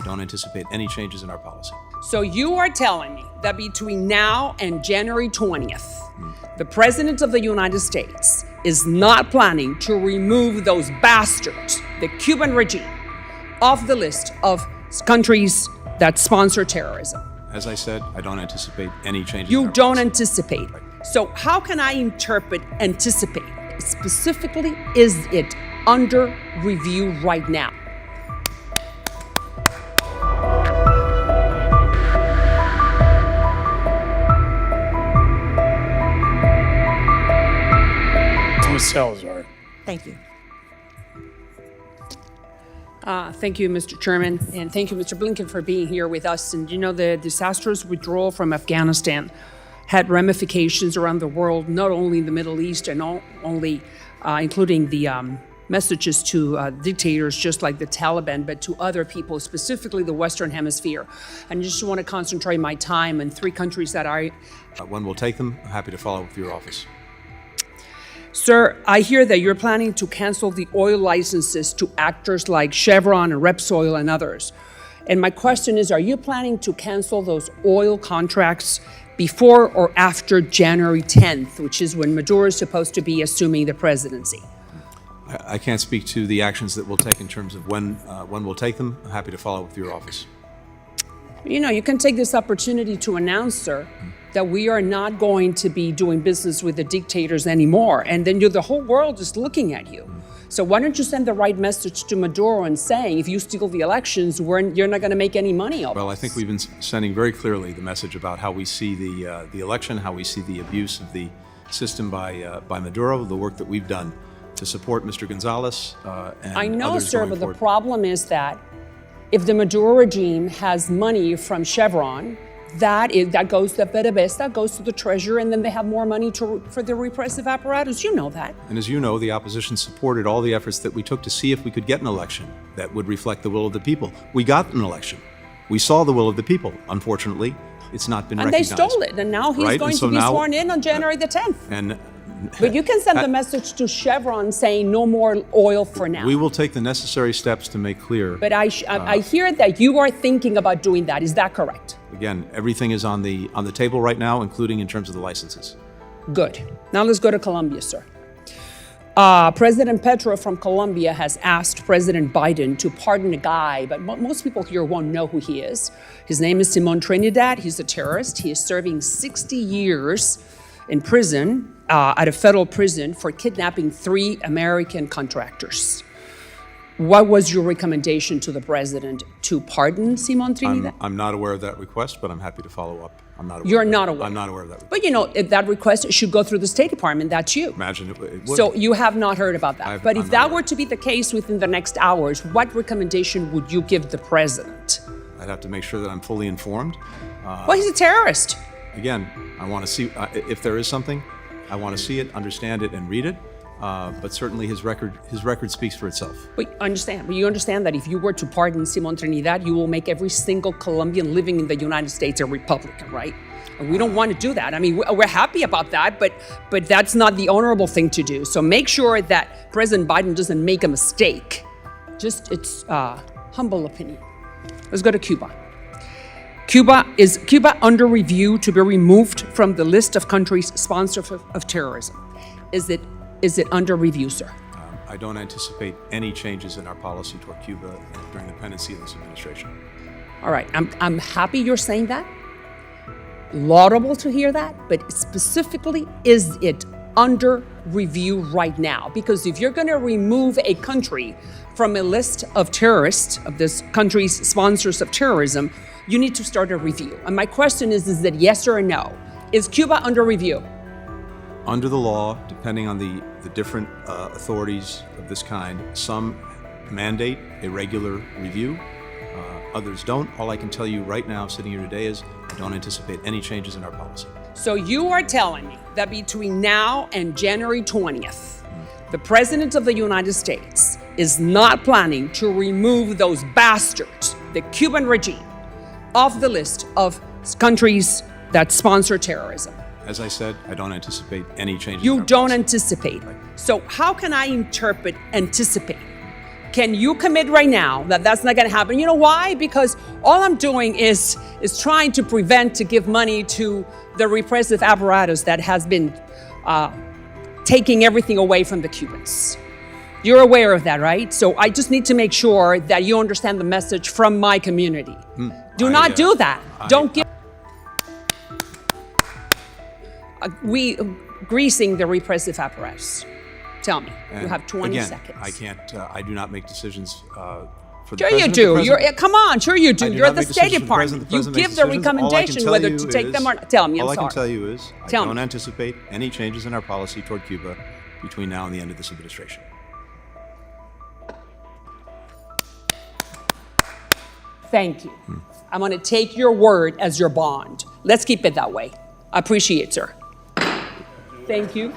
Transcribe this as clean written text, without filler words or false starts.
don't anticipate any changes in our policy. So you are telling me that between now and January 20th, the President of the United States is not planning to remove those bastards, the Cuban regime, off the list of countries that sponsor terrorism? As I said, I don't anticipate any changes. You don't anticipate. So how can I interpret anticipate? Specifically, is it under review right now? Ms. Salazar. Thank you. Thank you, Mr. Chairman, and thank you, Mr. Blinken, for being here with us. And you know, the disastrous withdrawal from Afghanistan had ramifications around the world, not only in the Middle East, and only including the messages to dictators just like the Taliban, but to other people, specifically the Western Hemisphere. And I just want to concentrate my time on 3 countries that are... When we'll take them, I'm happy to follow up with your office. Sir, I hear that you're planning to cancel the oil licenses to actors like Chevron and Repsol and others. And my question is, are you planning to cancel those oil contracts before or after January 10th, which is when Maduro is supposed to be assuming the presidency? I can't speak to the actions that we'll take in terms of when we'll take them. I'm happy to follow up with your office. You know, you can take this opportunity to announce, sir, that we are not going to be doing business with the dictators anymore. And then the whole world is looking at you. So why don't you send the right message to Maduro and saying, if you steal the elections, you're not going to make any money off Well, I us? think we've been sending very clearly the message about how we see the election, how we see the abuse of the system by Maduro, the work that we've done to support Mr. Gonzalez and I know, others sir, going but forward. the problem is that if the Maduro regime has money from Chevron, that goes to PDVSA, goes to the treasury, and then they have more money for the repressive apparatus. You know that. And as you know, the opposition supported all the efforts that we took to see if we could get an election that would reflect the will of the people. We got an election. We saw the will of the people. Unfortunately, it's not been And they recognized. stole it, and now he's Right? going And so to be now- sworn in on January the 10th. And But you can send the message to Chevron saying no more oil for now. we will take the necessary steps to make clear. But I hear that you are thinking about doing that. Is that correct? Again, everything is on the table right now, including in terms of the licenses. Good. Now let's go to Colombia, sir. President Petro from Colombia has asked President Biden to pardon a guy, but most people here won't know who he is. His name is Simon Trinidad. He's a terrorist. He is serving 60 years in prison, at a federal prison, for kidnapping 3 American contractors. What was your recommendation to the president? To pardon Simon Trinidad? I'm not aware of that request, but I'm happy to follow up. I'm not aware. You're of that. not aware? I'm not aware of that request. But you know, if that request should go through the State Department. That's you. Imagine it would. So you have not heard about that. But I'm if not that aware. were to be the case within the next hours, what recommendation would you give the president? I'd have to make sure that I'm fully informed. Well, he's a terrorist. Again, I want to see if there is something. I want to see it, understand it, and read it. But certainly his record speaks for itself. But you understand that if you were to pardon Simon Trinidad, you will make every single Colombian living in the United States a Republican, right? And we don't want to do that. I mean, we're happy about that, but that's not the honorable thing to do. So make sure that President Biden doesn't make a mistake. Just it's humble opinion. Let's go to Cuba. Is Cuba under review to be removed from the list of countries sponsors of terrorism? Is it under review, sir? I don't anticipate any changes in our policy toward Cuba during the pendency of this administration. All right, I'm happy you're saying that. Laudable to hear that, but specifically, is it under review right now? Because if you're going to remove a country from a list of terrorists, of this country's sponsors of terrorism, you need to start a review. And my question is it yes or no? Is Cuba under review? Under the law, depending on the different authorities of this kind, some mandate a regular review, others don't. All I can tell you right now, sitting here today, is I don't anticipate any changes in our policy. So you are telling me that between now and January 20th, the President of the United States is not planning to remove those bastards, the Cuban regime, off the list of countries that sponsor terrorism? As I said, I don't anticipate any changes. You in our don't policy. anticipate. So how can I interpret anticipate? Can you commit right now that that's not going to happen? You know why? Because all I'm doing is trying to prevent to give money to the repressive apparatus that has been taking everything away from the Cubans. You're aware of that, right? So I just need to make sure that you understand the message from my community. Do not do that. Don't give. Greasing the repressive apparatus. Tell me. You have 20 seconds. I can't. I do not make decisions for the Sure president. you do. Come on. Sure you do. I do You're not the make State decisions for the Department. president. The You president give makes the decisions. All I can recommendation tell whether you to take is- them or not. Tell me. I'm All I sorry. can tell you is I Tell don't me. anticipate any changes in our policy toward Cuba between now and the end of this administration. Thank you. I'm going to take your word as your bond. Let's keep it that way. I appreciate it, sir. Thank you.